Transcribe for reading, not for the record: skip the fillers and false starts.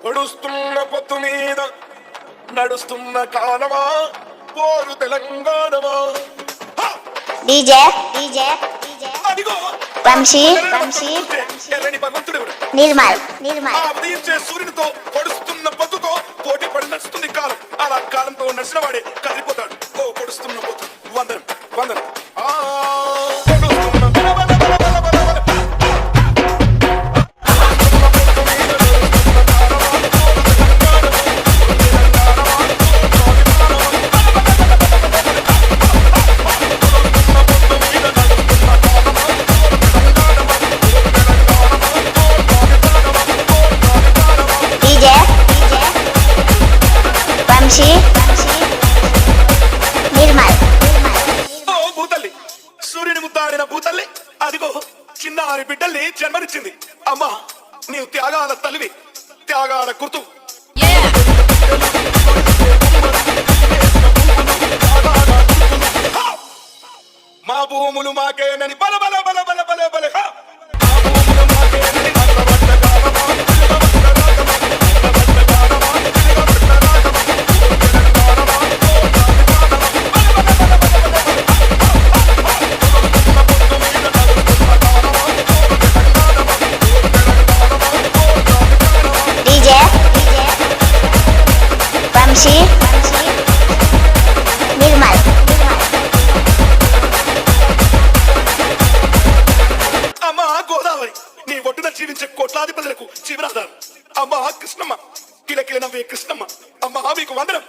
పొడుస్తున్న పొత్తు మీద నడుస్తున్న కాలమా పోరు తెలంగాణమా. డీజే డీజే అదిగో వంశీ వంశీ ఎర్రని భగవంతుడెవడు నిర్మల్ నిర్మల్ ఉదయించే సూర్యునితో పొడుస్తున్న పొత్తుతో పోటీ పడి నడుస్తుంది కాలం. అలా కాలంతో నడిచిన వాడే కదిలిపోతాడు. ఓ పొడుస్తున్న పొత్తు వందనం వందనం. సూర్యుని ముద్దాడిన భూతల్లి అదిగో చిన్నారి బిడ్డల్ని జన్మనిచ్చింది. అమ్మా నీవు త్యాగాల తల్లివి, త్యాగాల గుర్తు. మా భూములు మాకేనని బల బల బల బల బల బల నిర్మల్. అమ్మా గోదావరి నీ ఒడ్డున జీవించే కోట్లాది ప్రజలకు జీవనాధారం. అమ్మా కృష్ణమ్మ కిలకిల నవ్వే కృష్ణమ్మ. అమ్మా మీకు వందనం.